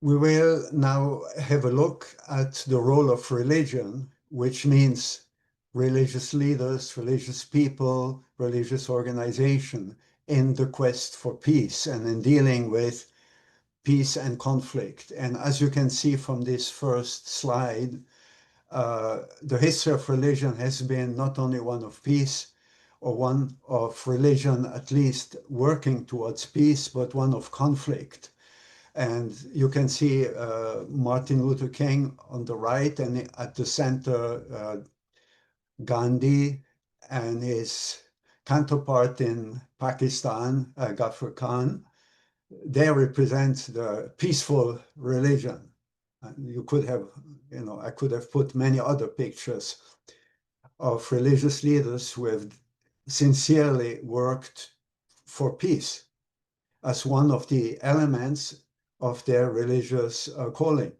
We will now have a look at the role of religion, which means religious leaders, religious people, religious organization in the quest for peace and in dealing with peace and conflict. And as you can see from this first slide, the history of religion has been not only one of peace or one of religion at least working towards peace, but one of conflict. And you can see Martin Luther King on the right, and at the center, Gandhi and his counterpart in Pakistan, Ghaffar Khan. They represent the peaceful religion. And you could have, I could have put many other pictures of religious leaders who have sincerely worked for peace as one of the elements of their religious calling.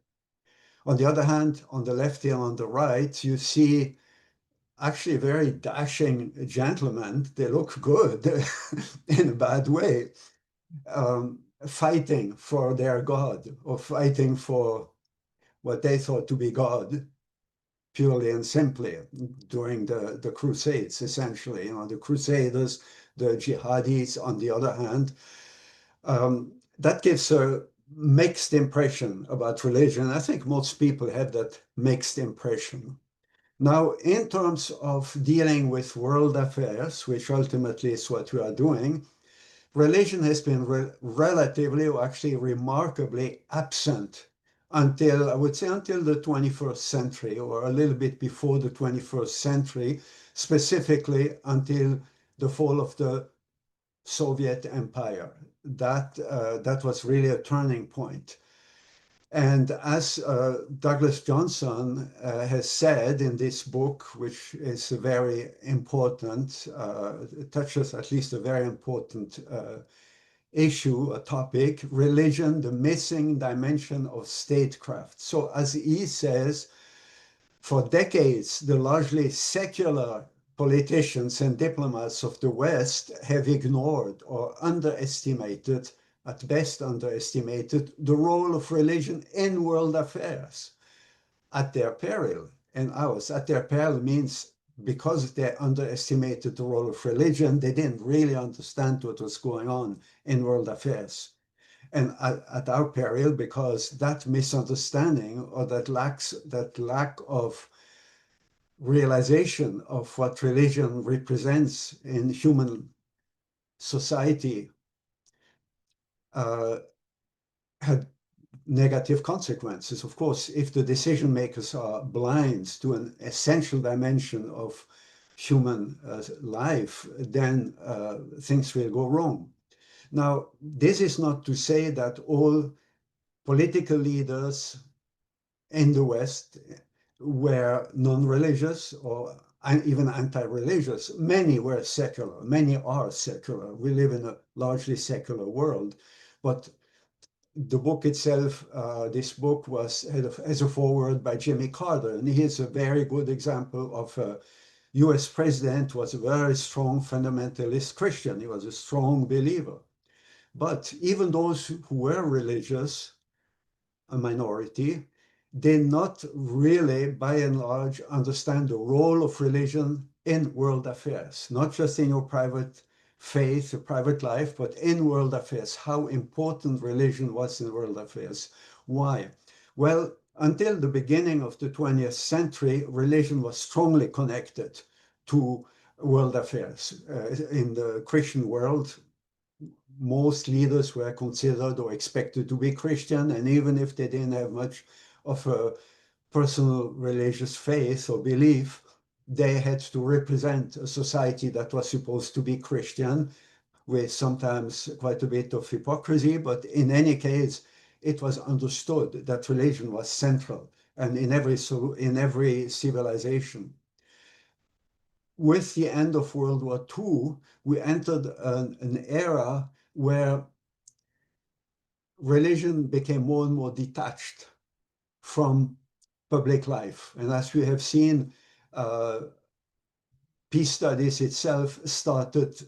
On the other hand, on the left and on the right, you see actually very dashing gentlemen. They look good in a bad way, fighting for their God or fighting for what they thought to be God, purely and simply during the Crusades, essentially. The Crusaders, the jihadis, on the other hand, that gives a mixed impression about religion. I think most people have that mixed impression. Now, in terms of dealing with world affairs, which ultimately is what we are doing, religion has been relatively, or actually remarkably absent until, I would say, until the 21st century, or a little bit before the 21st century, specifically until the fall of the Soviet Empire. That was really a turning point. And as Douglas Johnson has said in this book, which is very important, it touches at least a very important issue, a topic, religion, the missing dimension of statecraft. So as he says, for decades, the largely secular politicians and diplomats of the West have ignored or underestimated, at best underestimated, the role of religion in world affairs at their peril and ours. At their peril means because they underestimated the role of religion, they didn't really understand what was going on in world affairs. And at our peril, because that misunderstanding or that lack of realization of what religion represents in human society had negative consequences. Of course, if the decision makers are blind to an essential dimension of human life, then things will go wrong. Now, this is not to say that all political leaders in the West were non-religious or even anti-religious. Many were secular, many are secular. We live in a largely secular world. But the book itself, this book was as a foreword by Jimmy Carter, and he is a very good example of a US president who was a very strong fundamentalist Christian. He was a strong believer. But even those who were religious, a minority, did not really, by and large, understand the role of religion in world affairs, not just in your private faith, your private life, but in world affairs, how important religion was in world affairs. Why? Well, until the beginning of the 20th century, religion was strongly connected to world affairs. In the Christian world, most leaders were considered or expected to be Christian, and even if they didn't have much of a personal religious faith or belief, they had to represent a society that was supposed to be Christian, with sometimes quite a bit of hypocrisy, but in any case, it was understood that religion was central and in every civilization. With the end of World War II, we entered an era where religion became more and more detached from public life. And as we have seen, peace studies itself started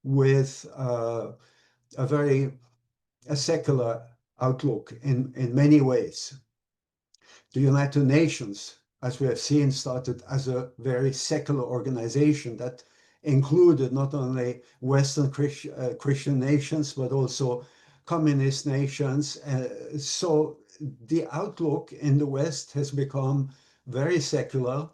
with a secular outlook in many ways. The United Nations, as we have seen, started as a very secular organization that included not only Western Christian nations, but also communist nations. So the outlook in the West has become very secular.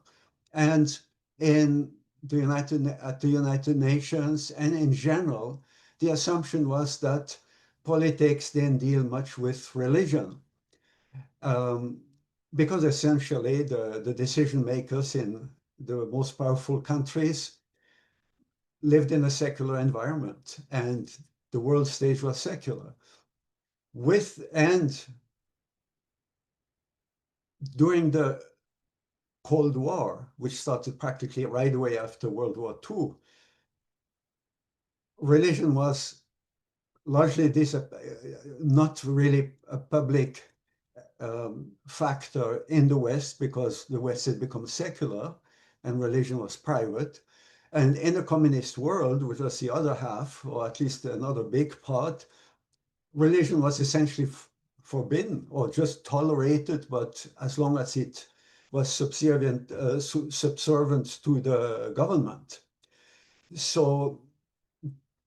And at the United Nations and in general, the assumption was that politics didn't deal much with religion. Because essentially the decision makers in the most powerful countries lived in a secular environment and the world stage was secular. And during the Cold War, which started practically right away after World War II, religion was largely not really a public factor in the West because the West had become secular and religion was private. And in the communist world, which was the other half, or at least another big part, religion was essentially forbidden or just tolerated, but as long as it was subservient to the government. So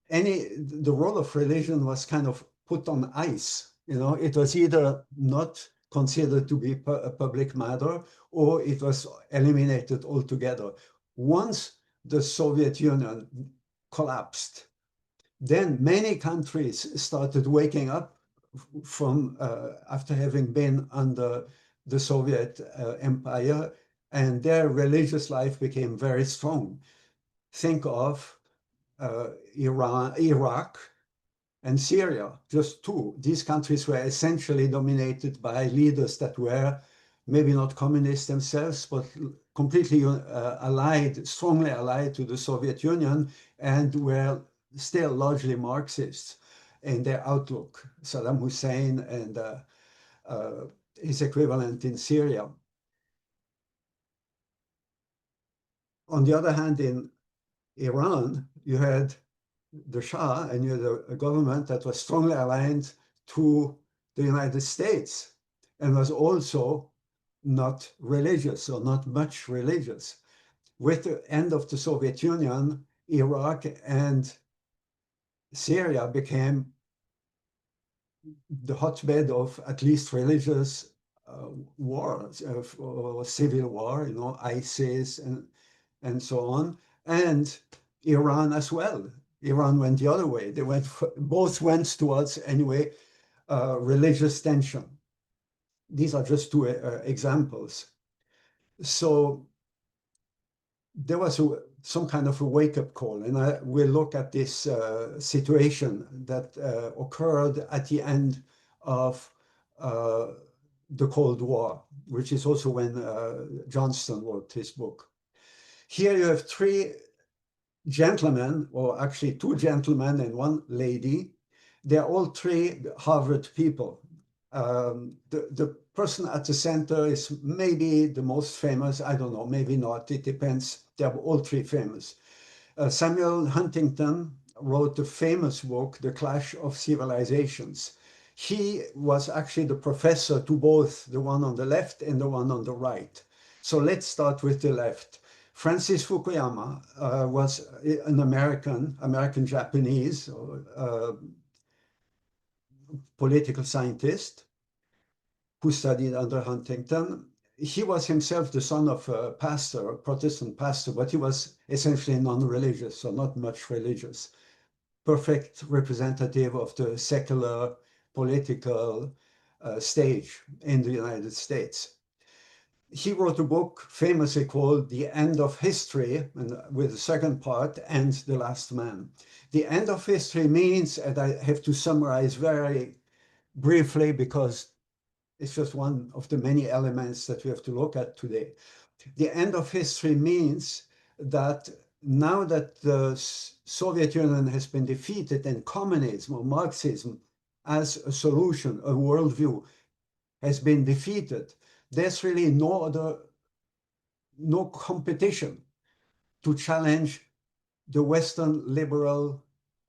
the role of religion was kind of put on ice. It was either not considered to be a public matter or it was eliminated altogether. Once the Soviet Union collapsed, then many countries started waking up from after having been under the Soviet Empire, and their religious life became very strong. Think of Iraq, and Syria, just two. These countries were essentially dominated by leaders that were maybe not communists themselves, but completely strongly allied to the Soviet Union, and were still largely Marxists in their outlook. Saddam Hussein and his equivalent in Syria. On the other hand, in Iran, you had the Shah, and you had a government that was strongly aligned to the United States and was also not religious or not much religious. With the end of the Soviet Union, Iraq and Syria became the hotbed of at least religious wars, or civil war, ISIS and so on, and Iran as well. Iran went the other way. Both went towards, anyway, religious tension. These are just two examples. So there was some kind of a wake-up call, and I will look at this situation that occurred at the end of the Cold War, which is also when Johnston wrote his book. Here you have three gentlemen, or actually two gentlemen and one lady. They're all three Harvard people. The person at the center is maybe the most famous. I don't know, maybe not. It depends. They're all three famous. Samuel Huntington wrote the famous book, The Clash of Civilizations. He was actually the professor to both the one on the left and the one on the right. So let's start with the left. Francis Fukuyama was an American-Japanese political scientist who studied under Huntington. He was himself the son of a pastor, a Protestant pastor, but he was essentially non-religious, so not much religious. Perfect representative of the secular political stage in the United States. He wrote a book famously called The End of History, and with the second part, And the Last Man. The end of history means, and I have to summarize very briefly because it's just one of the many elements that we have to look at today. The end of history means that now that the Soviet Union has been defeated and communism or Marxism as a solution, a worldview, has been defeated, there's really no competition to challenge the Western liberal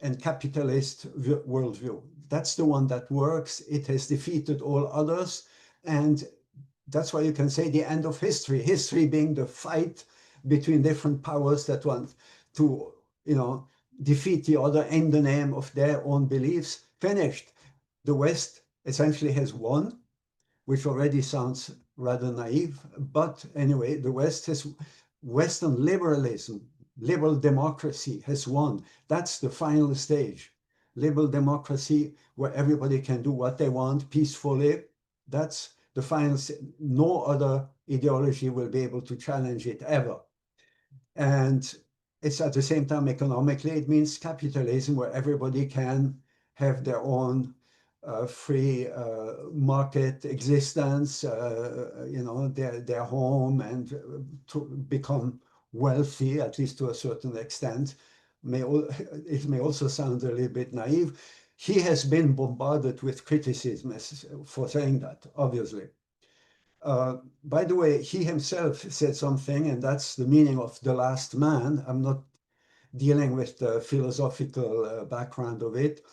and capitalist worldview. that's the one that works. It has defeated all others. And that's why you can say the end of history, history being the fight between different powers that want to, defeat the other in the name of their own beliefs. Finished. The West essentially has won, which already sounds rather naive. But anyway, the West has Western liberalism, liberal democracy has won. That's the final stage. Liberal democracy, where everybody can do what they want peacefully. That's the final. No other ideology will be able to challenge it ever. And it's at the same time economically, it means capitalism, where everybody can have their own free market existence, their home, and to become wealthy, at least to a certain extent. It may also sound a little bit naive. He has been bombarded with criticism for saying that, obviously. By the way, he himself said something, and that's the meaning of the last man. I'm not dealing with the philosophical background of it.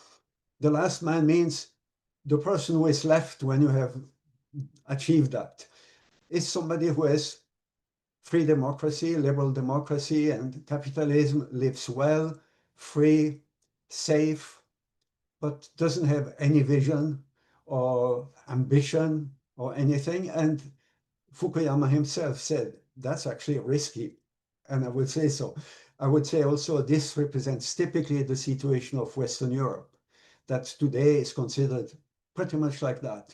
The last man means the person who is left when you have achieved that. It's somebody who has free democracy, liberal democracy, and capitalism, lives well, free, safe, but doesn't have any vision or ambition or anything. And Fukuyama himself said, that's actually risky. And I would say so. I would say also this represents typically the situation of Western Europe, that today is considered pretty much like that.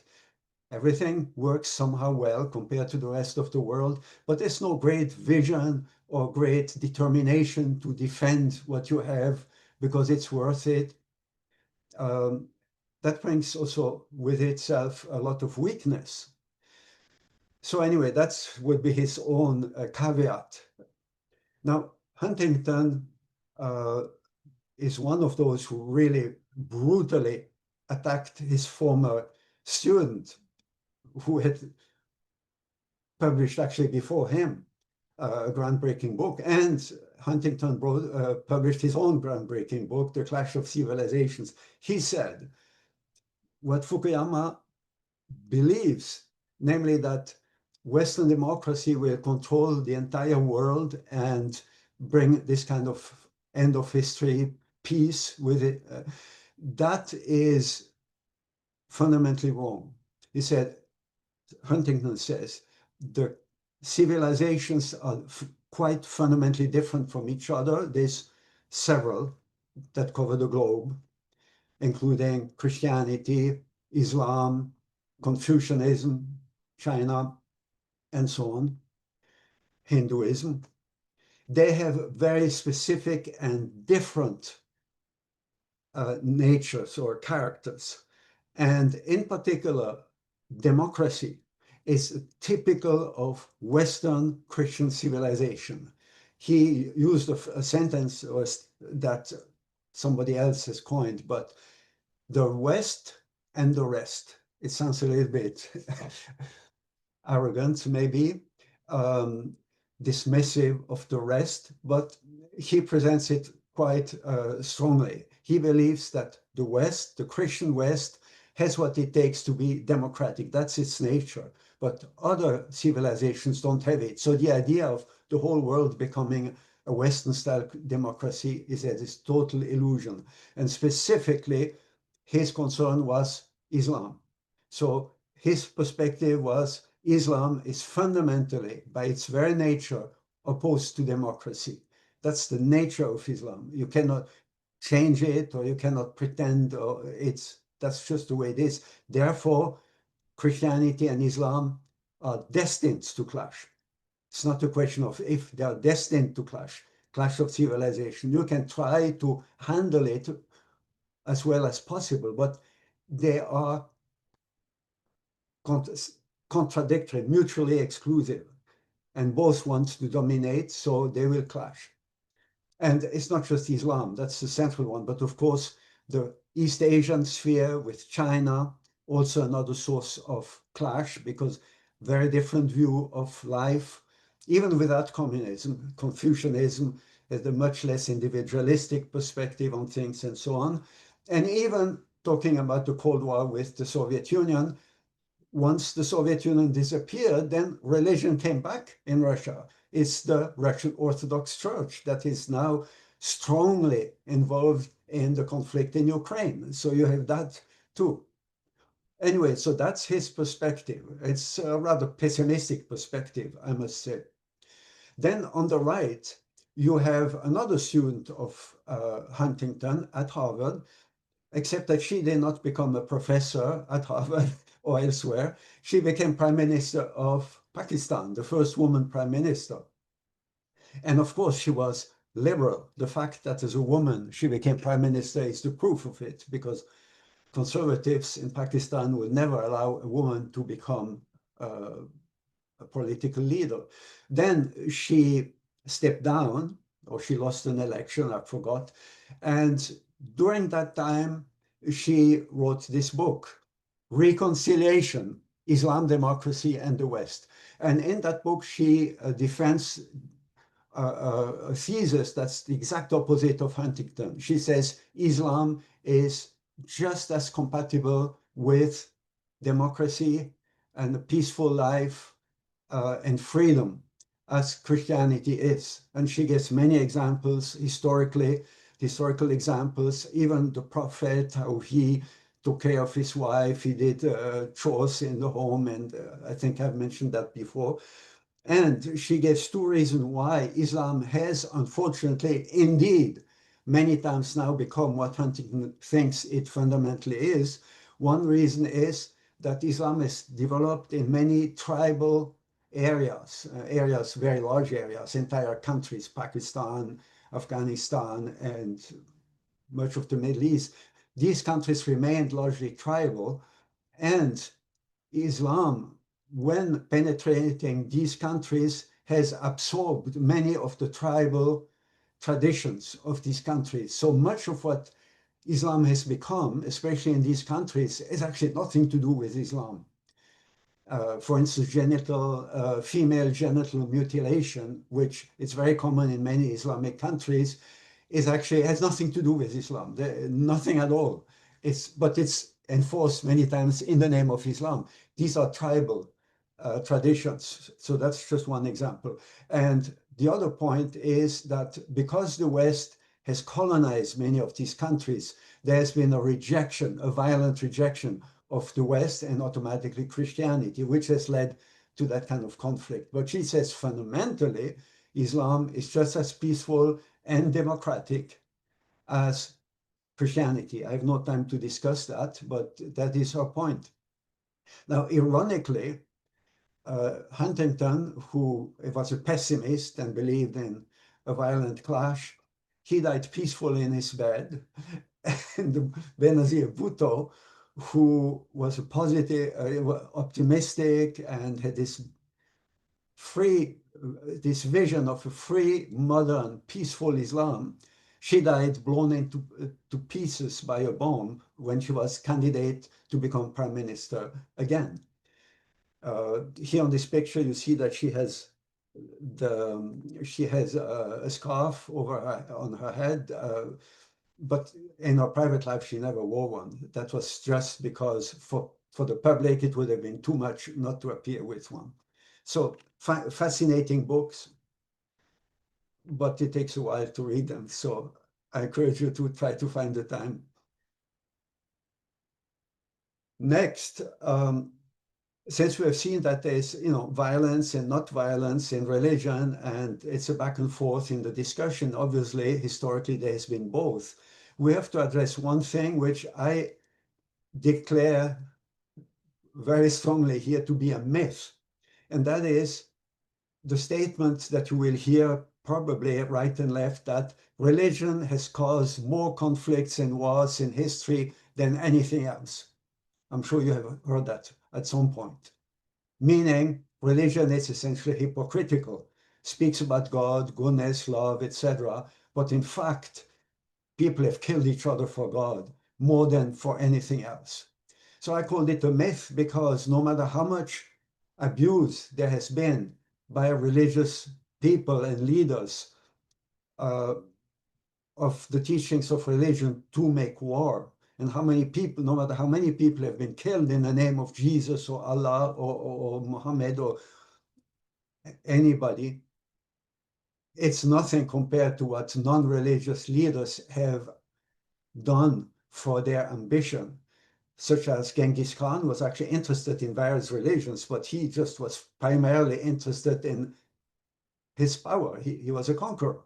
Everything works somehow well compared to the rest of the world, but there's no great vision or great determination to defend what you have because it's worth it. That brings also with itself a lot of weakness. So anyway, that would be his own caveat. Now, Huntington is one of those who really brutally attacked his former student, who had published actually before him a groundbreaking book. And Huntington published his own groundbreaking book, The Clash of Civilizations. He said what Fukuyama believes, namely that Western democracy will control the entire world and bring this kind of end of history peace with it. That is fundamentally wrong. He said, Huntington says, the civilizations are quite fundamentally different from each other. There's several that cover the globe, including Christianity, Islam, Confucianism, China, and so on, Hinduism. They have very specific and different natures or characters. And in particular, democracy is typical of Western Christian civilization. He used a sentence that somebody else has coined, but the West and the rest. It sounds a little bit arrogant, maybe, dismissive of the rest, but he presents it quite strongly. He believes that the West, the Christian West, has what it takes to be democratic. That's its nature. But other civilizations don't have it. So the idea of the whole world becoming a Western-style democracy is a total illusion. And specifically, his concern was Islam. So his perspective was Islam is fundamentally, by its very nature, opposed to democracy. That's the nature of Islam. You cannot change it, or you cannot pretend, or that's just the way it is. Therefore, Christianity and Islam are destined to clash. It's not a question of if, they are destined to clash of civilization. You can try to handle it as well as possible, but they are contradictory, mutually exclusive, and both want to dominate, so they will clash. And it's not just Islam, that's the central one, but of course, the East Asian sphere with China, also another source of clash, because very different view of life, even without communism. Confucianism has a much less individualistic perspective on things and so on. And even talking about the Cold War with the Soviet Union. Once the Soviet Union disappeared, then religion came back in Russia. It's the Russian Orthodox Church that is now strongly involved in the conflict in Ukraine. So you have that too. Anyway, so that's his perspective. It's a rather pessimistic perspective, I must say. Then on the right, you have another student of Huntington at Harvard, except that she did not become a professor at Harvard or elsewhere. She became Prime Minister of Pakistan, the first woman Prime Minister. And of course, she was liberal. The fact that as a woman she became Prime Minister is the proof of it, because conservatives in Pakistan would never allow a woman to become a political leader. Then she stepped down, or she lost an election, I forgot. And during that time, she wrote this book, Reconciliation, Islam, Democracy, and the West. And in that book, she defends a thesis that's the exact opposite of Huntington. She says Islam is just as compatible with democracy and a peaceful life and freedom as Christianity is. And she gives many examples historical examples, even the prophet, how he took care of his wife, he did chores in the home, and I think I've mentioned that before. And she gives two reasons why Islam has, unfortunately, indeed, many times now become what Huntington thinks it fundamentally is. One reason is that Islam is developed in many tribal areas, very large areas, entire countries, Pakistan, Afghanistan, and much of the Middle East. These countries remained largely tribal, and Islam, when penetrating these countries, has absorbed many of the tribal traditions of these countries. So much of what Islam has become, especially in these countries, has actually nothing to do with Islam. For instance, female genital mutilation, which is very common in many Islamic countries, has nothing to do with Islam, nothing at all. But it's enforced many times in the name of Islam. These are tribal traditions. So that's just one example. And the other point is that because the West has colonized many of these countries, there's been a rejection, a violent rejection of the West and automatically Christianity, which has led to that kind of conflict. But she says fundamentally, Islam is just as peaceful and democratic as Christianity. I have no time to discuss that, but that is her point. Now, ironically, Huntington, who was a pessimist and believed in a violent clash, he died peacefully in his bed. And Benazir Bhutto, who was a positive, optimistic, and had this vision of a free, modern, peaceful Islam, she died blown into to pieces by a bomb when she was candidate to become prime minister again. Here on this picture, you see that she has a scarf on her head, but in her private life, she never wore one. That was just because for the public, it would have been too much not to appear with one. So fascinating books, but it takes a while to read them. So I encourage you to try to find the time. Next, since we have seen that there's violence and not violence in religion, and it's a back and forth in the discussion, obviously, historically, there has been both. We have to address one thing which I declare very strongly here to be a myth, and that is the statement that you will hear probably right and left, that religion has caused more conflicts and wars in history than anything else. I'm sure you have heard that at some point. Meaning, religion is essentially hypocritical, speaks about God, goodness, love, etc. But in fact, people have killed each other for God more than for anything else. So I called it a myth because no matter how much abuse there has been by religious people and leaders of the teachings of religion to make war and how many people, no matter how many people have been killed in the name of Jesus or Allah or Muhammad or anybody, it's nothing compared to what non-religious leaders have done for their ambition, such as Genghis Khan was actually interested in various religions, but he just was primarily interested in his power. He was a conqueror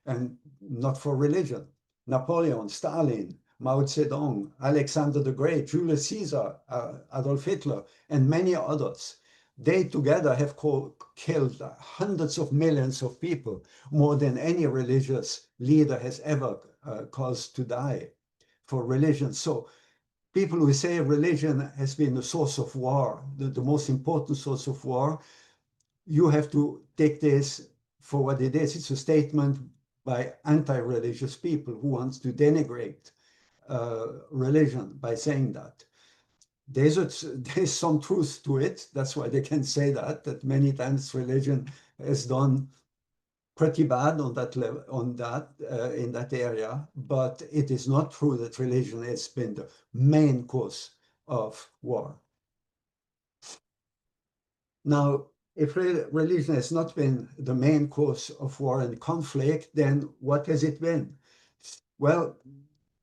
and not for religion. Napoleon, Stalin, Mao Zedong, Alexander the Great, Julius Caesar, Adolf Hitler, and many others. They together have killed hundreds of millions of people, more than any religious leader has ever caused to die for religion. So people who say religion has been the source of war, the most important source of war, you have to take this for what it is. It's a statement by anti-religious people who wants to denigrate religion by saying that. There's some truth to it. That's why they can say that many times religion has done pretty bad on that level, in that area, but it is not true that religion has been the main cause of war. Now, if religion has not been the main cause of war and conflict, then what has it been? Well,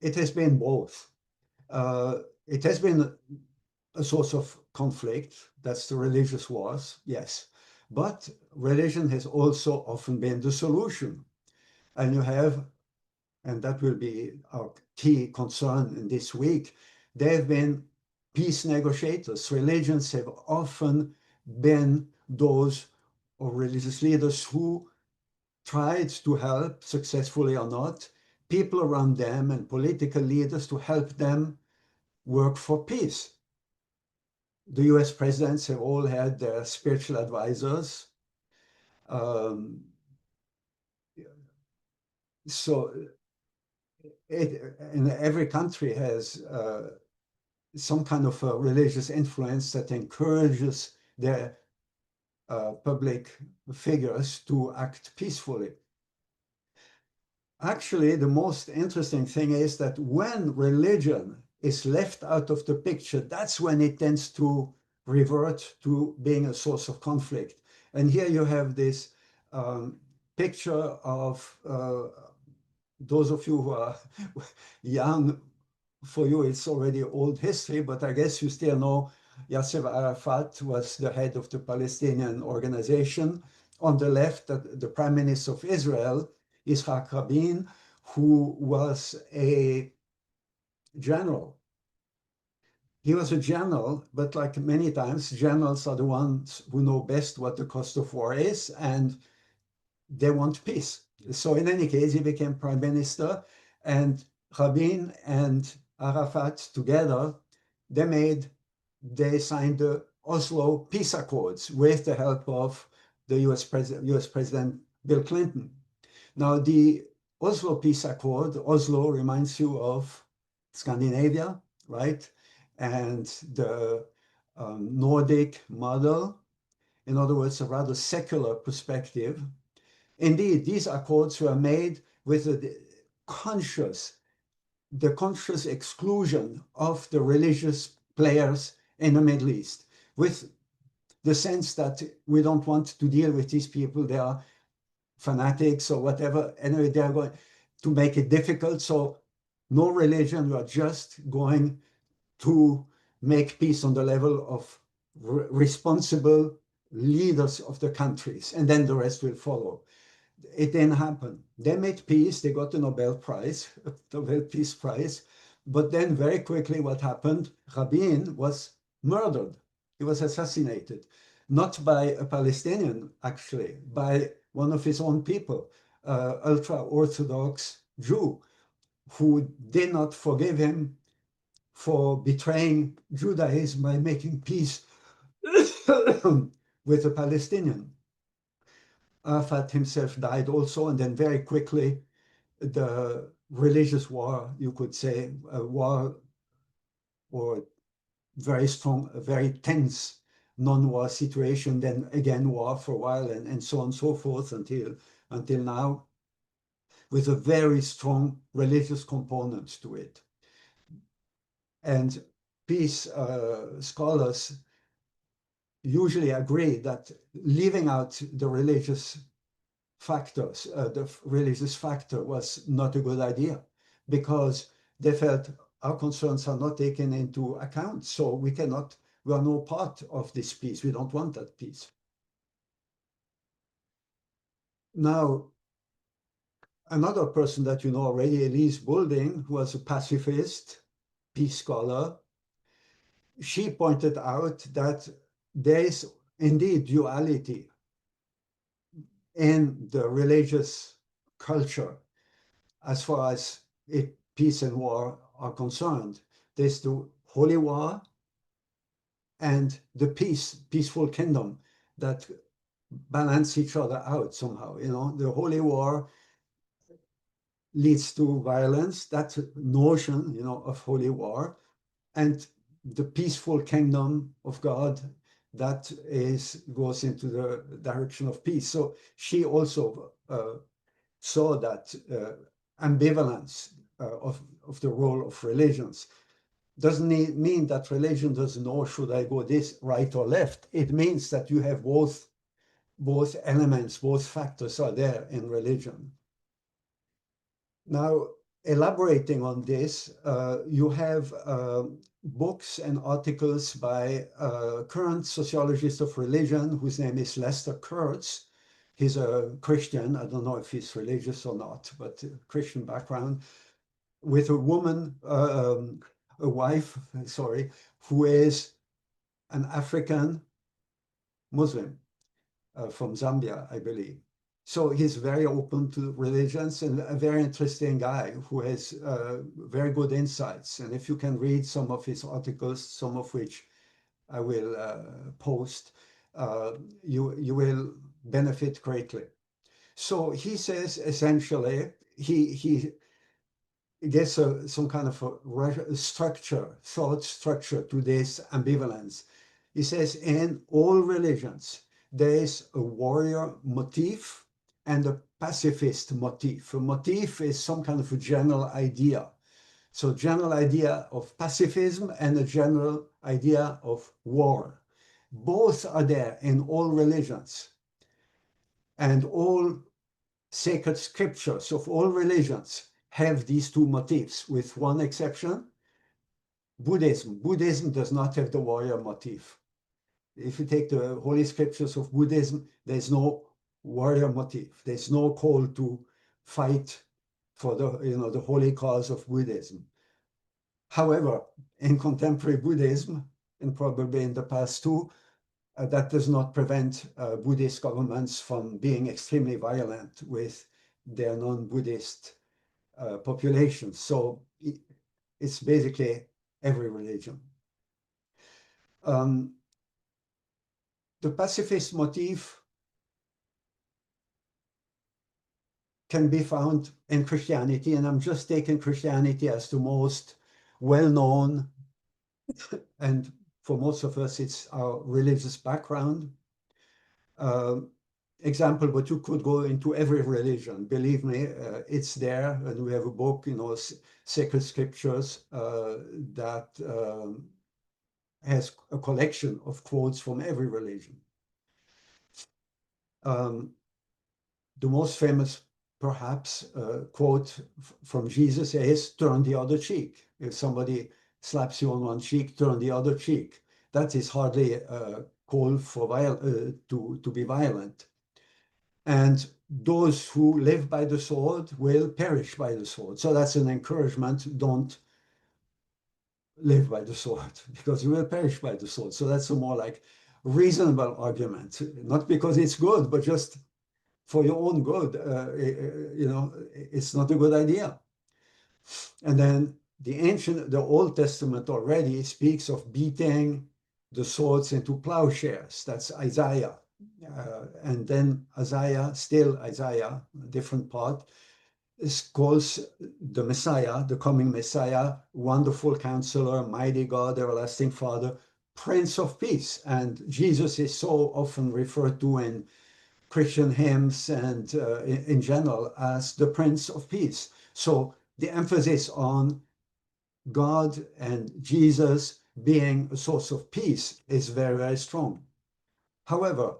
it has been both. It has been a source of conflict, that's the religious wars, yes. But religion has also often been the solution. And you have, and that will be our key concern in this week, there have been peace negotiators. Religions have often been those or religious leaders who tried to help, successfully or not, people around them and political leaders to help them work for peace. The US presidents have all had their spiritual advisors. So and every country has some kind of a religious influence that encourages their public figures to act peacefully. Actually, the most interesting thing is that when religion is left out of the picture, that's when it tends to revert to being a source of conflict. And here you have this picture of those of you who are young. For you, it's already old history, but I guess you still know Yasser Arafat was the head of the Palestinian organization. On the left, the Prime Minister of Israel, Yitzhak Rabin, who was a general. He was a general, but like many times, generals are the ones who know best what the cost of war is, and they want peace. So in any case, he became prime minister, and Rabin and Arafat together, they signed the Oslo Peace Accords with the help of the US President Bill Clinton. Now, the Oslo Peace Accord, Oslo reminds you of Scandinavia, right? And the Nordic model, in other words, a rather secular perspective. Indeed, these accords were made with the conscious exclusion of the religious players in the Middle East, with the sense that we don't want to deal with these people. They are fanatics or whatever. Anyway, they are going to make it difficult. So no religion, we are just going to make peace on the level of responsible leaders of the countries, and then the rest will follow. It didn't happen. They made peace. They got the Nobel Prize, Nobel Peace Prize. But then very quickly what happened, Rabin was murdered. He was assassinated, not by a Palestinian, actually, by one of his own people, ultra-Orthodox Jew, who did not forgive him for betraying Judaism by making peace with a Palestinian. Arafat himself died also, and then very quickly the religious war, you could say, a war or very strong, very tense non-war situation, then again war for a while, and so on and so forth until now, with a very strong religious component to it. And peace scholars usually agree that leaving out the religious factors, the religious factor was not a good idea, because they felt our concerns are not taken into account, so we are no part of this peace. We don't want that peace. Now, another person that you know already, Elise Boulding, who was a pacifist, peace scholar, she pointed out that there is indeed duality in the religious culture as far as peace and war are concerned. There's the holy war and the peaceful kingdom that balance each other out somehow. You know, the holy war leads to violence, that notion, you know, of holy war, and the peaceful kingdom of God that goes into the direction of peace. So she also saw that ambivalence of the role of religions. Doesn't mean that religion doesn't know should I go this right or left. It means that you have both elements, both factors are there in religion. Now, elaborating on this, you have books and articles by a current sociologist of religion whose name is Lester Kurtz. He's a Christian. I don't know if he's religious or not, but Christian background, with a woman, a wife, sorry, who is an African Muslim from Zambia, I believe. So he's very open to religions and a very interesting guy who has very good insights. And if you can read some of his articles, some of which I will post, you will benefit greatly. So he says essentially, he gives some kind of a structure, thought structure to this ambivalence. He says in all religions, there is a warrior motif and a pacifist motif. A motif is some kind of a general idea. So general idea of pacifism and a general idea of war. Both are there in all religions. And all sacred scriptures of all religions have these two motifs, with one exception, Buddhism. Buddhism does not have the warrior motif. If you take the holy scriptures of Buddhism, there's no warrior motif. There's no call to fight for the holy cause of Buddhism. However, in contemporary Buddhism, and probably in the past too, that does not prevent Buddhist governments from being extremely violent with their non-Buddhist populations. So it's basically every religion. The pacifist motif can be found in Christianity, and I'm just taking Christianity as the most well-known, and for most of us, it's our religious background. Example, but you could go into every religion. Believe me, it's there, and we have a book, Sacred Scriptures, that has a collection of quotes from every religion. The most famous, perhaps, quote from Jesus is, "Turn the other cheek." If somebody slaps you on one cheek, turn the other cheek. That is hardly a call for to be violent. And those who live by the sword will perish by the sword. So that's an encouragement. Don't live by the sword, because you will perish by the sword. So that's a more like reasonable argument, not because it's good, but just for your own good. It's not a good idea. And then the Old Testament already speaks of beating the swords into plowshares. That's Isaiah. And then Isaiah, a different part, calls the Messiah, the coming Messiah, Wonderful Counselor, Mighty God, Everlasting Father, Prince of Peace. And Jesus is so often referred to in Christian hymns and in general as the Prince of Peace. So the emphasis on God and Jesus being a source of peace is very, very strong. However,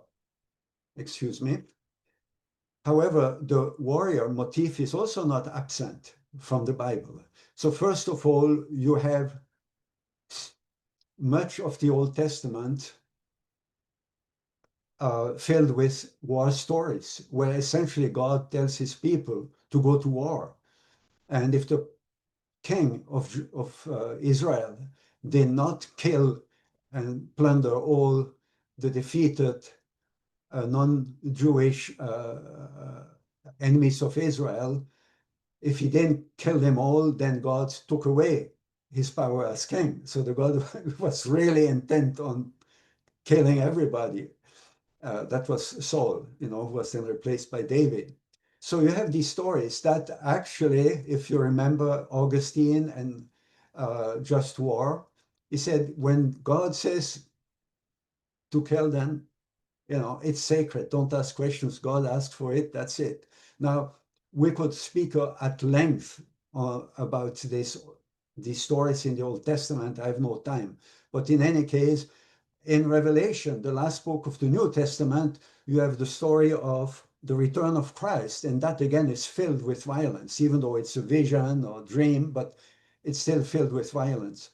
excuse me, however, the warrior motif is also not absent from the Bible. So first of all, you have much of the Old Testament filled with war stories, where essentially God tells his people to go to war. And if the king of Israel did not kill and plunder all the defeated non-Jewish enemies of Israel, if he didn't kill them all, then God took away his power as king. So the God was really intent on killing everybody. That was Saul, who was then replaced by David. So you have these stories that actually, if you remember Augustine and Just War, he said, when God says to kill them, it's sacred. Don't ask questions. God asked for it. That's it. Now, we could speak at length about these stories in the Old Testament. I have no time. But in any case, in Revelation, the last book of the New Testament, you have the story of the return of Christ. And that again is filled with violence, even though it's a vision or dream, but it's still filled with violence.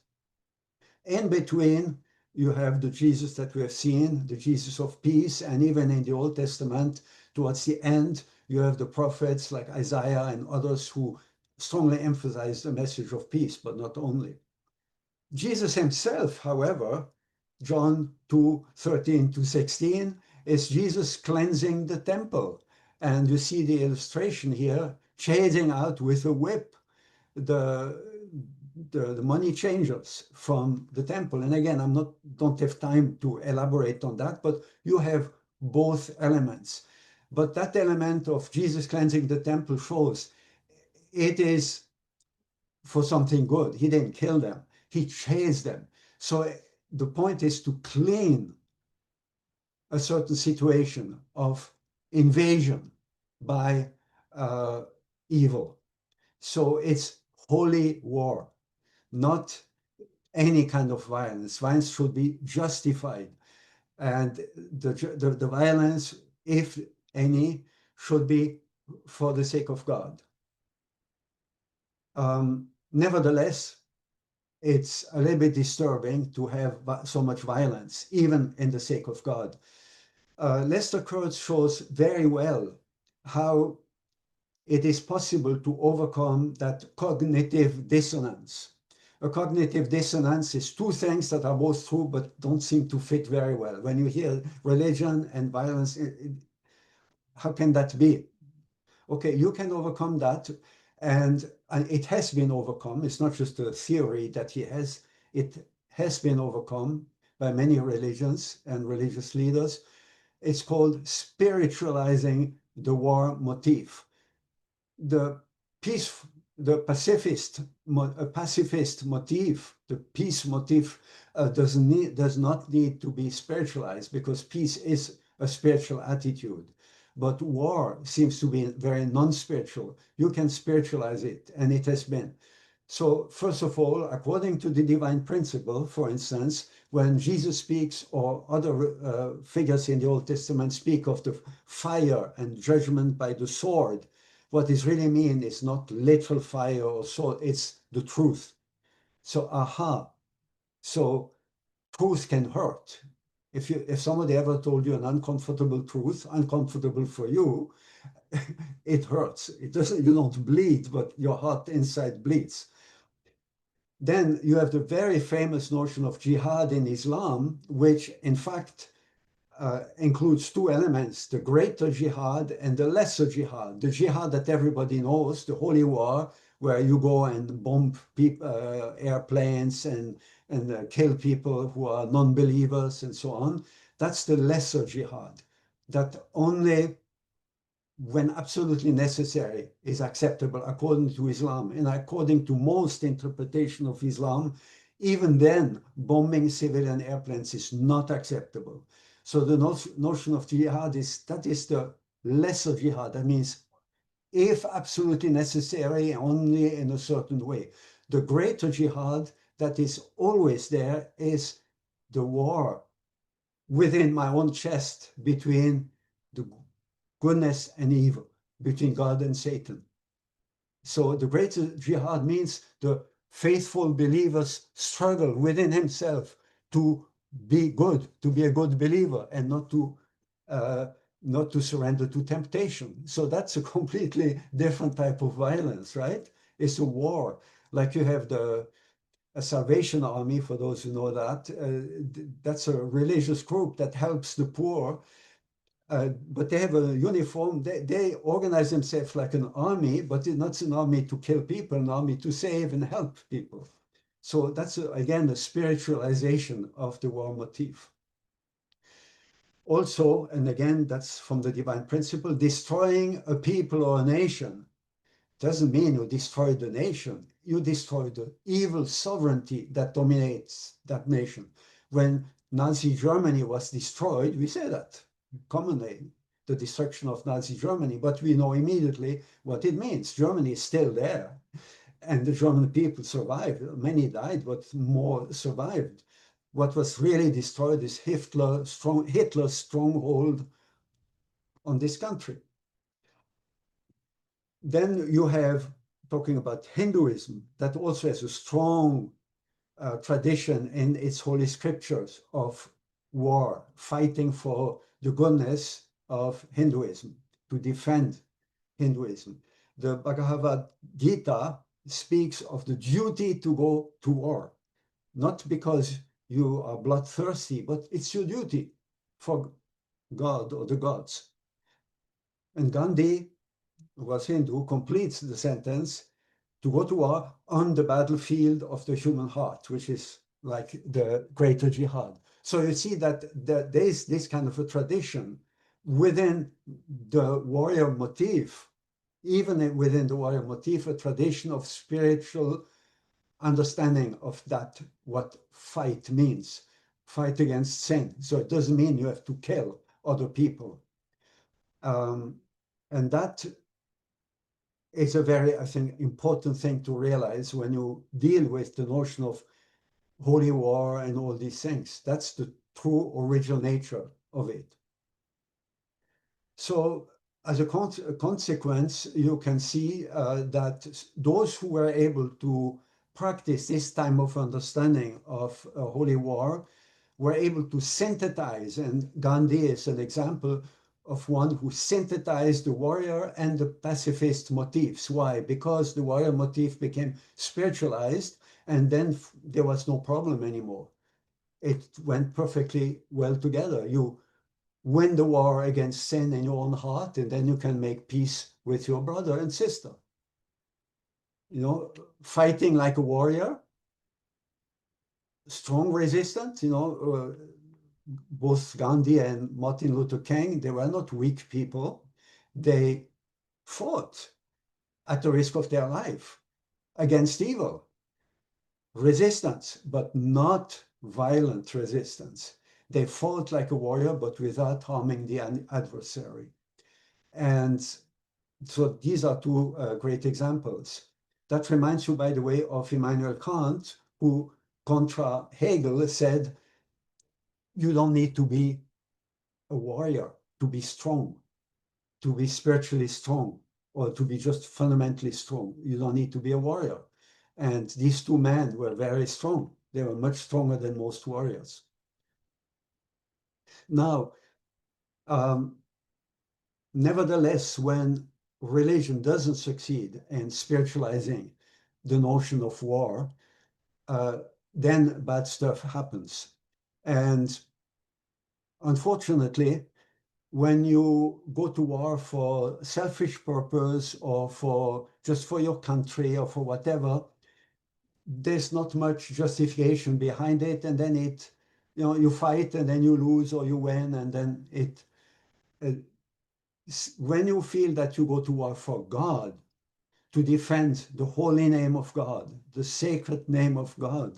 In between, you have the Jesus that we have seen, the Jesus of peace. And even in the Old Testament, towards the end, you have the prophets like Isaiah and others who strongly emphasize the message of peace, but not only. Jesus himself, however, John 2:13-16, is Jesus cleansing the temple. And you see the illustration here, chasing out with a whip the money changers from the temple. And again, don't have time to elaborate on that, but you have both elements. But that element of Jesus cleansing the temple shows it is for something good. He didn't kill them, he chased them. So the point is to clean a certain situation of invasion by evil. So it's holy war, not any kind of violence. Violence should be justified. And the violence, if any, should be for the sake of God. Nevertheless, it's a little bit disturbing to have so much violence, even in the sake of God. Lester Kurtz shows very well how it is possible to overcome that cognitive dissonance. A cognitive dissonance is two things that are both true but don't seem to fit very well. When you hear religion and violence, how can that be? Okay, you can overcome that, and it has been overcome. It's not just a theory that he has, it has been overcome by many religions and religious leaders. It's called spiritualizing the war motif. The pacifist motif, the peace motif, does not need to be spiritualized, because peace is a spiritual attitude. But war seems to be very non-spiritual. You can spiritualize it, and it has been. So first of all, according to the divine principle, for instance, when Jesus speaks, or other figures in the Old Testament speak of the fire and judgment by the sword, what is really mean is not literal fire or sword, it's the truth. So so truth can hurt. If somebody ever told you an uncomfortable truth, uncomfortable for you, it hurts. It doesn't, you don't bleed, but your heart inside bleeds. Then you have the very famous notion of jihad in Islam, which in fact includes two elements, the greater jihad and the lesser jihad. The jihad that everybody knows, the holy war, where you go and bomb airplanes and kill people who are non-believers and so on. That's the lesser jihad, that only when absolutely necessary is acceptable according to Islam. And according to most interpretation of Islam, even then, bombing civilian airplanes is not acceptable. So the notion of jihad is the lesser jihad. That means if absolutely necessary, only in a certain way. The greater jihad that is always there is the war within my own chest between the goodness and evil, between God and Satan. So the greater jihad means the faithful believer's struggle within himself to be good, to be a good believer, and not to surrender to temptation. So that's a completely different type of violence, right? It's a war. Like you have a Salvation Army, for those who know that. That's a religious group that helps the poor, but they have a uniform. They organize themselves like an army, but it's not an army to kill people, an army to save and help people. So that's, again, the spiritualization of the war motif. Also, and again, that's from the divine principle, destroying a people or a nation doesn't mean you destroy the nation. You destroy the evil sovereignty that dominates that nation. When Nazi Germany was destroyed, we say that commonly, the destruction of Nazi Germany, but we know immediately what it means. Germany is still there, and the German people survived. Many died, but more survived. What was really destroyed is Hitler's stronghold on this country. Then you have, talking about Hinduism, that also has a strong tradition in its holy scriptures of war, fighting for the goodness of Hinduism, to defend Hinduism. The Bhagavad Gita speaks of the duty to go to war, not because you are bloodthirsty, but it's your duty for God or the gods. And Gandhi, who was Hindu, completes the sentence, to go to war on the battlefield of the human heart, which is like the greater jihad. So you see that there is this kind of a tradition within the warrior motif, even within the warrior motif, a tradition of spiritual understanding of that, what fight means, fight against sin. So it doesn't mean you have to kill other people. And that is a very, I think, important thing to realize when you deal with the notion of holy war and all these things. That's the true original nature of it. So as a consequence, you can see that those who were able to practice this type of understanding of holy war were able to synthesize, and Gandhi is an example of one who synthesized the warrior and the pacifist motifs. Why? Because the warrior motif became spiritualized, and then there was no problem anymore. It went perfectly well together. You win the war against sin in your own heart, and then you can make peace with your brother and sister. You know, fighting like a warrior, strong resistance, both Gandhi and Martin Luther King, they were not weak people. They fought at the risk of their life against evil. Resistance, but not violent resistance. They fought like a warrior, but without harming the adversary. And so these are two great examples. That reminds you, by the way, of Immanuel Kant, who, contra Hegel, said, you don't need to be a warrior to be strong, to be spiritually strong, or to be just fundamentally strong. You don't need to be a warrior. And these two men were very strong. They were much stronger than most warriors. Now, nevertheless, when religion doesn't succeed in spiritualizing the notion of war, then bad stuff happens. And unfortunately, when you go to war for selfish purpose or for just for your country or for whatever, there's not much justification behind it. And then you fight and then you lose or you win. And then when you feel that you go to war for God, to defend the holy name of God, the sacred name of God,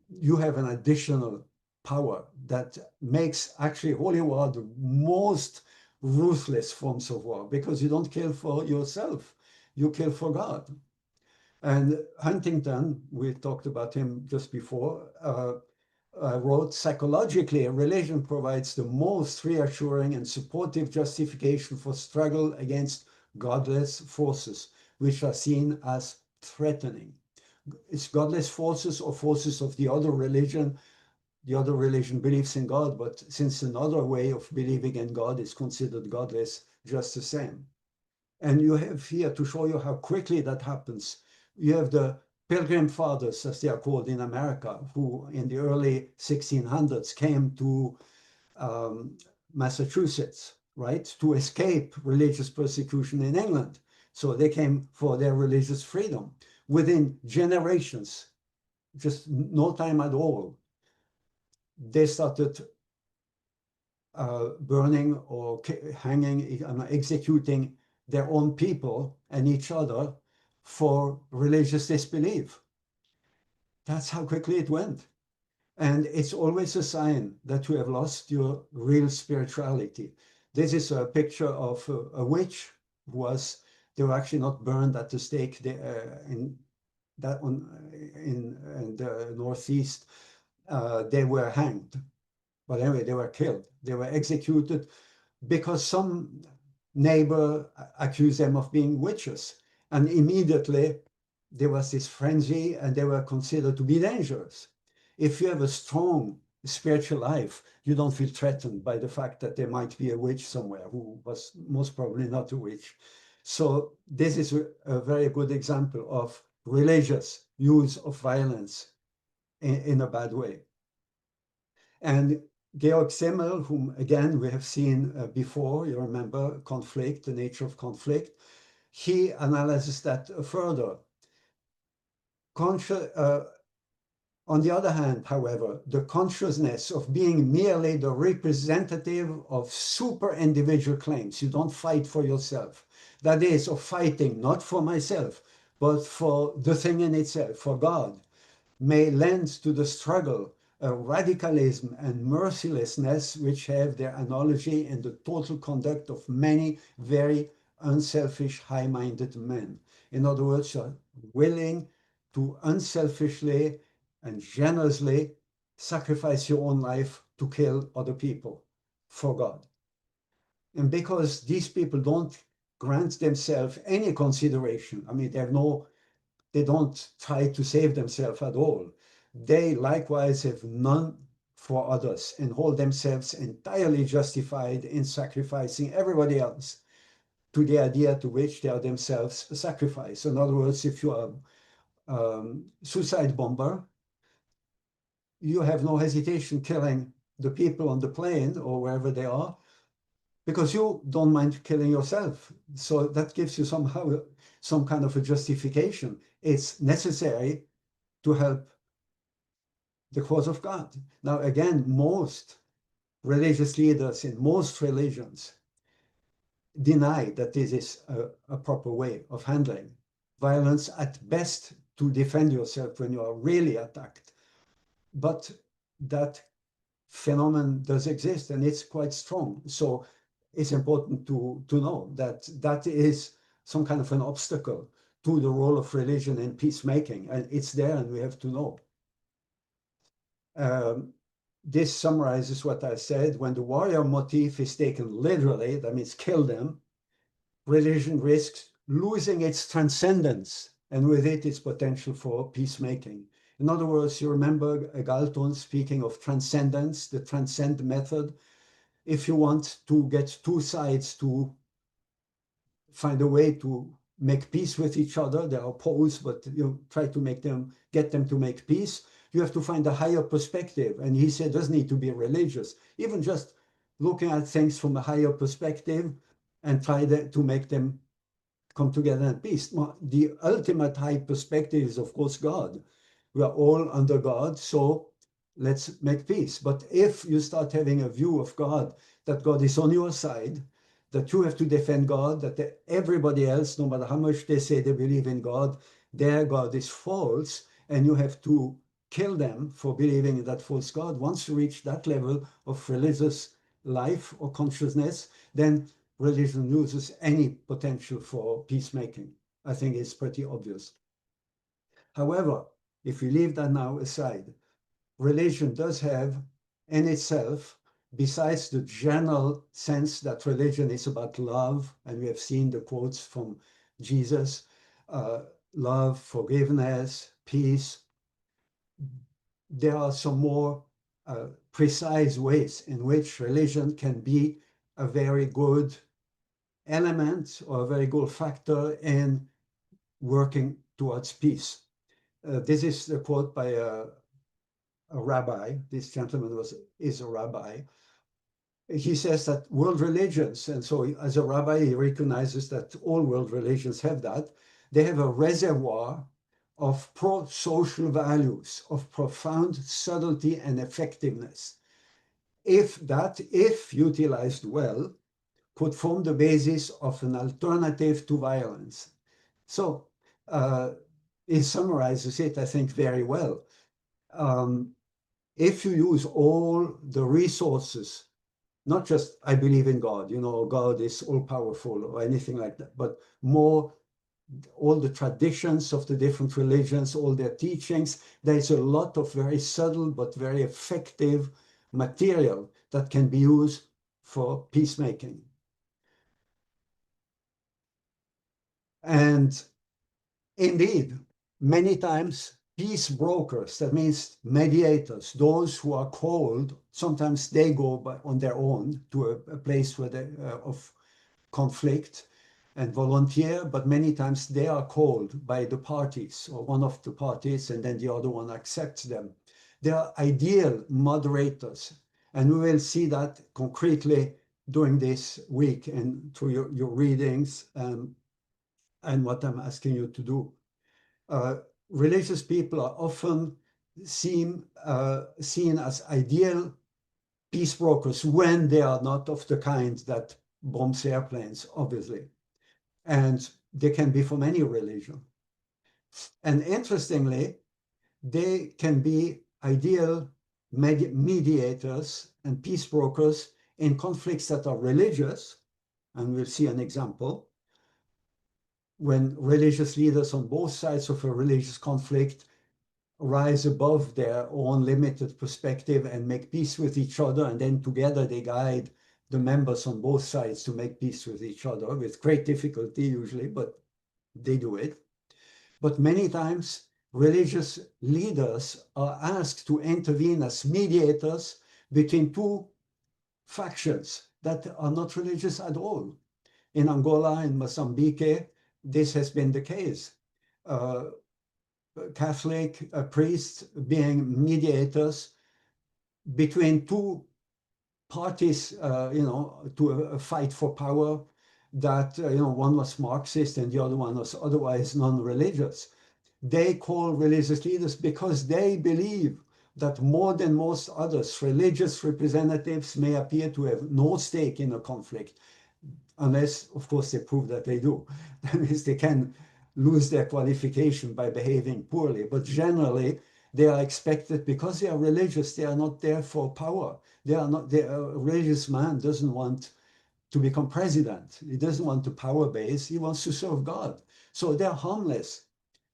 you have an additional power that makes actually holy war the most ruthless forms of war, because you don't kill for yourself, you kill for God. And Huntington, we talked about him just before, wrote, psychologically, religion provides the most reassuring and supportive justification for struggle against godless forces, which are seen as threatening. It's godless forces or forces of the other religion. The other religion believes in God, but since another way of believing in God is considered godless, just the same. And you have here, to show you how quickly that happens, you have the Pilgrim Fathers, as they are called in America, who in the early 1600s came to Massachusetts, right, to escape religious persecution in England. So they came for their religious freedom. Within generations, just no time at all, they started burning or hanging, executing their own people and each other for religious disbelief. That's how quickly it went. And it's always a sign that you have lost your real spirituality. This is a picture of a witch who was, they were actually not burned at the stake in the Northeast. They were hanged. But anyway, they were killed. They were executed because some neighbor accused them of being witches. And immediately there was this frenzy and they were considered to be dangerous. If you have a strong spiritual life, you don't feel threatened by the fact that there might be a witch somewhere who was most probably not a witch. So this is a very good example of religious use of violence in a bad way. And Georg Simmel, whom again we have seen before, you remember conflict, the nature of conflict, he analyzes that further. On the other hand, however, the consciousness of being merely the representative of super individual claims, you don't fight for yourself, that is, of fighting not for myself, but for the thing in itself, for God, may lend to the struggle a radicalism and mercilessness which have their analogy in the total conduct of many very unselfish, high-minded men. In other words, are willing to unselfishly and generously sacrifice your own life to kill other people for God. And because these people don't grant themselves any consideration, I mean, they don't try to save themselves at all. They likewise have none for others and hold themselves entirely justified in sacrificing everybody else to the idea to which they are themselves sacrificed. In other words, if you are a suicide bomber, you have no hesitation killing the people on the plane or wherever they are because you don't mind killing yourself. So that gives you somehow some kind of a justification. It's necessary to help the cause of God. Now, again, most religious leaders in most religions deny that this is a proper way of handling violence, at best to defend yourself when you are really attacked. But that phenomenon does exist and it's quite strong. So it's important to know that that is some kind of an obstacle to the role of religion in peacemaking. And it's there and we have to know. This summarizes what I said. When the warrior motif is taken literally, that means kill them, religion risks losing its transcendence and with it its potential for peacemaking. In other words, you remember Galton speaking of transcendence, the transcend method. If you want to get two sides to find a way to make peace with each other, they are opposed, but you try to get them to make peace, you have to find a higher perspective. And he said it doesn't need to be religious, even just looking at things from a higher perspective and try to make them come together in peace. The ultimate high perspective is, of course, God. We are all under God, so let's make peace. But if you start having a view of God, that God is on your side, that you have to defend God, that everybody else, no matter how much they say they believe in God, their God is false, and you have to kill them for believing in that false God. Once you reach that level of religious life or consciousness, then religion loses any potential for peacemaking. I think it's pretty obvious. However, if we leave that now aside, religion does have in itself, besides the general sense that religion is about love, and we have seen the quotes from Jesus, love, forgiveness, peace, there are some more precise ways in which religion can be a very good element or a very good factor in working towards peace. This is a quote by a rabbi. This gentleman is a rabbi. He says that world religions, and so as a rabbi, he recognizes that all world religions have that, they have a reservoir of pro-social values, of profound subtlety and effectiveness. If utilized well, could form the basis of an alternative to violence. So it summarizes it, I think, very well. If you use all the resources, not just I believe in God, God is all powerful or anything like that, but more all the traditions of the different religions, all their teachings, there's a lot of very subtle but very effective material that can be used for peacemaking. And indeed, many times peace brokers, that means mediators, those who are called, sometimes they go on their own to a place where of conflict and volunteer, but many times they are called by the parties or one of the parties, and then the other one accepts them. They are ideal moderators, and we will see that concretely during this week and through your readings and what I'm asking you to do. Religious people are often seen as ideal peace brokers when they are not of the kind that bombs airplanes, obviously. And they can be from any religion. And interestingly, they can be ideal mediators and peace brokers in conflicts that are religious, and we'll see an example, when religious leaders on both sides of a religious conflict rise above their own limited perspective and make peace with each other, and then together they guide the members on both sides to make peace with each other, with great difficulty usually, but they do it. But many times religious leaders are asked to intervene as mediators between two factions that are not religious at all. In Angola, in Mozambique, this has been the case. Catholic priests being mediators between two parties, to a fight for power that, one was Marxist and the other one was otherwise non-religious. They call religious leaders because they believe that more than most others, religious representatives may appear to have no stake in a conflict, unless, of course, they prove that they do. That means they can lose their qualification by behaving poorly. But generally, they are expected, because they are religious, they are not there for power. They are not, a religious man doesn't want to become president. He doesn't want to power base. He wants to serve God. So they are harmless.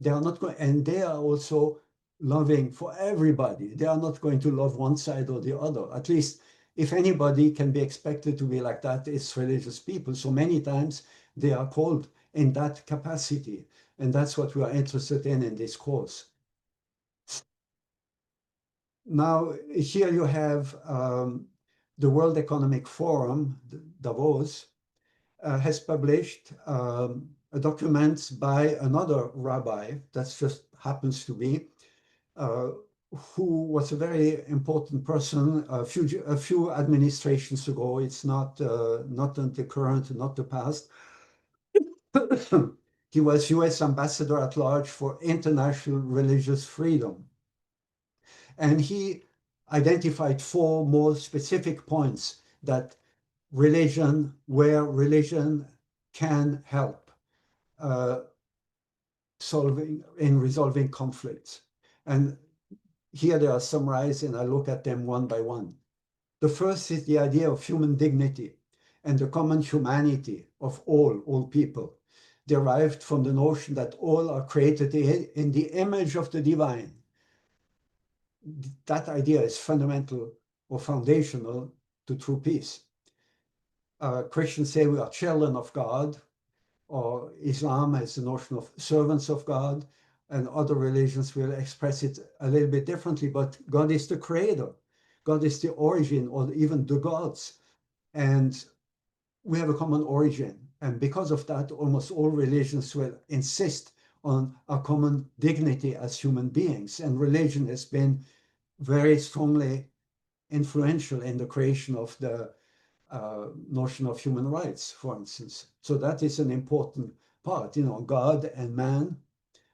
They are not going, and they are also loving for everybody. They are not going to love one side or the other. At least if anybody can be expected to be like that, it's religious people. So many times they are called in that capacity. And that's what we are interested in this course. Now, here you have the World Economic Forum, Davos, has published a document by another rabbi, that just happens to be, who was a very important person a few administrations ago. It's not the current, not the past. He was US Ambassador at Large for International Religious Freedom. And he identified 4 more specific points that where religion can help resolving conflicts. And here they are summarized, and I look at them one by one. The first is the idea of human dignity and the common humanity of all people. derived from the notion that all are created in the image of the divine. That idea is fundamental or foundational to true peace. Christians say we are children of God, or Islam has the notion of servants of God, and other religions will express it a little bit differently, but God is the creator. God is the origin, or even the gods. And we have a common origin. And because of that, almost all religions will insist on a common dignity as human beings. And religion has been very strongly influential in the creation of the notion of human rights, for instance. So that is an important part. God and man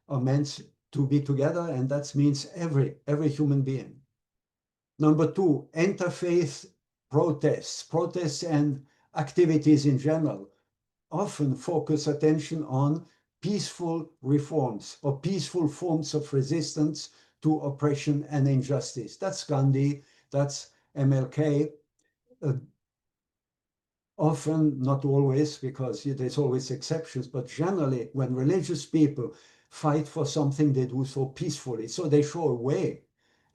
are meant to be together, and that means every human being. Number two, interfaith protests and activities in general often focus attention on peaceful reforms or peaceful forms of resistance to oppression and injustice. That's Gandhi, that's MLK. Often, not always, because there's always exceptions, but generally, when religious people fight for something, they do so peacefully. So they show a way.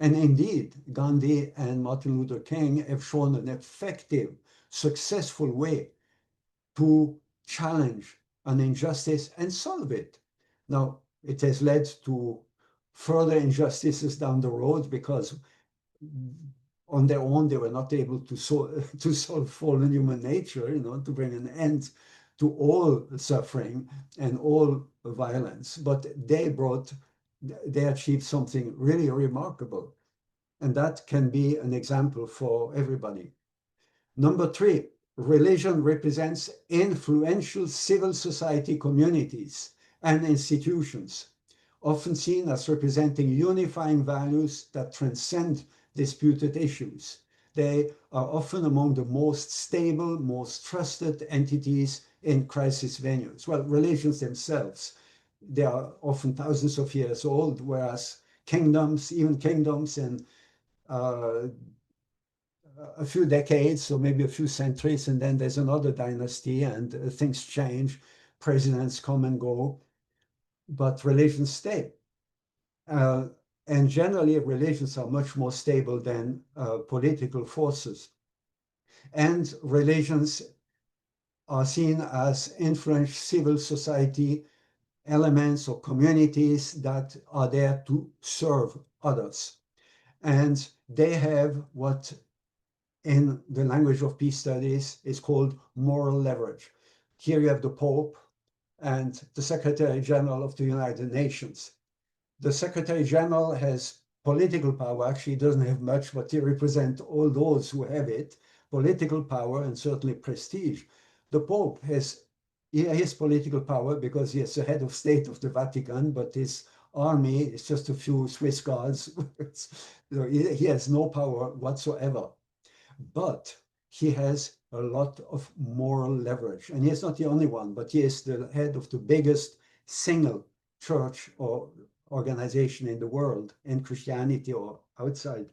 And indeed, Gandhi and Martin Luther King have shown an effective, successful way to challenge an injustice and solve it. Now, it has led to further injustices down the road because on their own, they were not able to solve fallen human nature, to bring an end to all suffering and all violence. But they achieved something really remarkable. And that can be an example for everybody. Number three, religion represents influential civil society communities and institutions, often seen as representing unifying values that transcend disputed issues. They are often among the most stable, most trusted entities in crisis venues. Well, religions themselves, they are often thousands of years old, whereas even kingdoms in a few decades or maybe a few centuries, and then there's another dynasty and things change, presidents come and go, but religions stay. And generally, religions are much more stable than political forces. And religions are seen as influential civil society elements or communities that are there to serve others. And they have what in the language of peace studies is called moral leverage. Here you have the Pope and the Secretary General of the United Nations. The Secretary General has political power. Actually, he doesn't have much, but he represents all those who have it, political power and certainly prestige. The Pope has political power because he is the head of state of the Vatican, but his army is just a few Swiss guards. He has no power whatsoever. But he has a lot of moral leverage. And he is not the only one, but he is the head of the biggest single church or organization in the world, in Christianity or outside.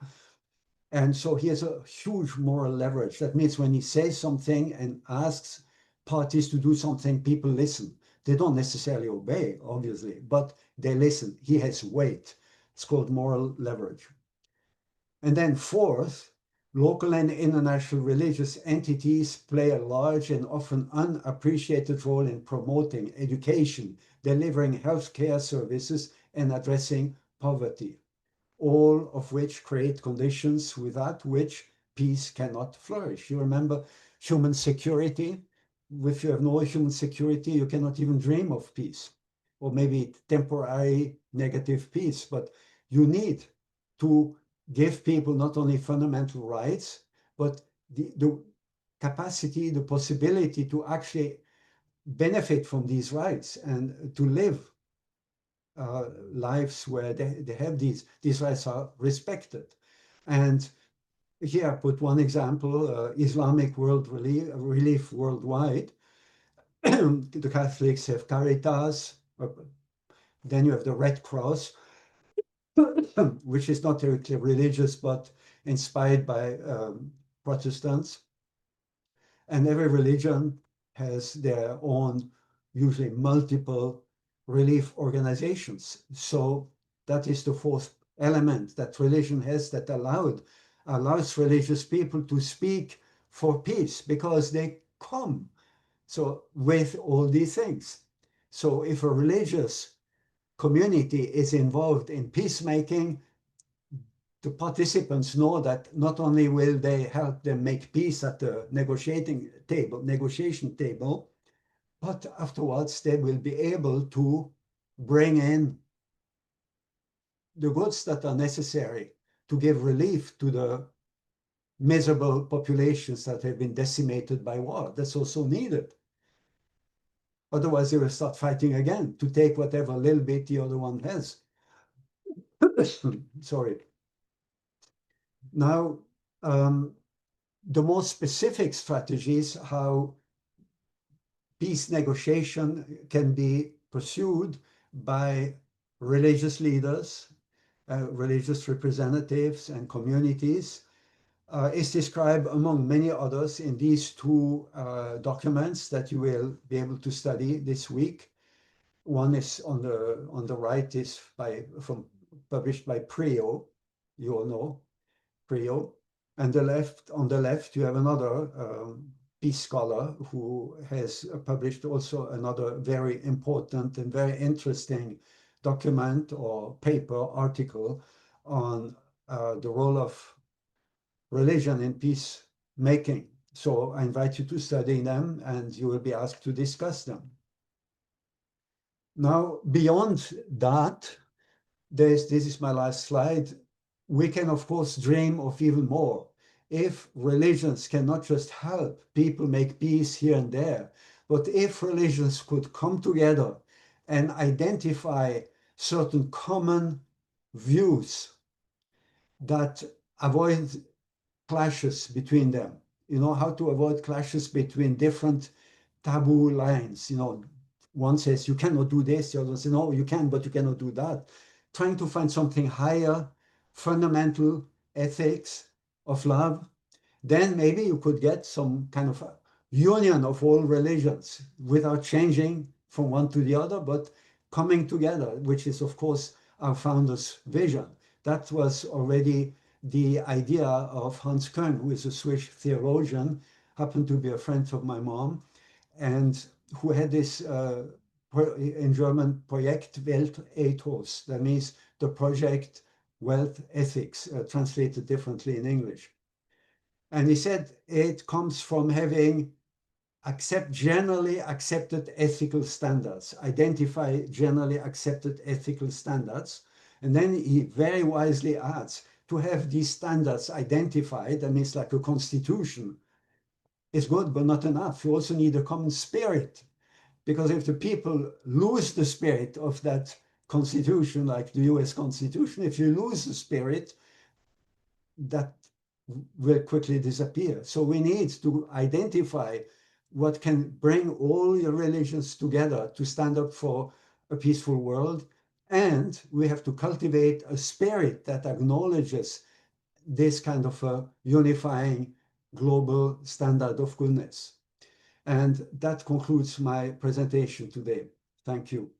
And so he has a huge moral leverage. That means when he says something and asks parties to do something, people listen. They don't necessarily obey, obviously, but they listen. He has weight. It's called moral leverage. And then fourth, local and international religious entities play a large and often unappreciated role in promoting education, delivering healthcare services, and addressing poverty, all of which create conditions without which peace cannot flourish. You remember human security? If you have no human security, you cannot even dream of peace, or maybe temporary negative peace, but you need to give people not only fundamental rights, but the capacity, the possibility to actually benefit from these rights and to live lives where they have these rights are respected. And here I put one example, Islamic World Relief Worldwide. The Catholics have Caritas, then you have the Red Cross, which is not directly religious, but inspired by Protestants. And every religion has their own usually multiple relief organizations. So that is the fourth element that religion has that allows religious people to speak for peace because they come so with all these things. So if a religious community is involved in peacemaking, the participants know that not only will they help them make peace at the negotiation table, but afterwards they will be able to bring in the goods that are necessary to give relief to the miserable populations that have been decimated by war. That's also needed. Otherwise, they will start fighting again to take whatever little bit the other one has. Sorry. Now, the more specific strategies, how peace negotiation can be pursued by religious leaders, religious representatives, and communities, is described among many others in these two documents that you will be able to study this week. One is on the right is published by Priaulx, you all know Priaulx, and on the left you have another peace scholar who has published also another very important and very interesting document or paper article on the role of religion in peace making. So I invite you to study them and you will be asked to discuss them. Now, beyond that, this is my last slide. We can, of course, dream of even more. If religions cannot just help people make peace here and there, but if religions could come together and identify certain common views that avoid clashes between them, how to avoid clashes between different taboo lines, one says you cannot do this, the other says no, you can, but you cannot do that. Trying to find something higher, fundamental ethics of love, then maybe you could get some kind of a union of all religions without changing from one to the other, but coming together, which is, of course, our founder's vision. That was already the idea of Hans Küng, who is a Swiss theologian, happened to be a friend of my mom, and who had this, in German, Projekt Weltethos. That means the project Wealth Ethics, translated differently in English. And he said it comes from having generally accepted ethical standards, identify generally accepted ethical standards. And then he very wisely adds, to have these standards identified, that means like a constitution, is good, but not enough. You also need a common spirit, because if the people lose the spirit of that constitution, like the US Constitution, if you lose the spirit, that will quickly disappear. So we need to identify what can bring all your religions together to stand up for a peaceful world. And we have to cultivate a spirit that acknowledges this kind of a unifying global standard of goodness. And that concludes my presentation today. Thank you.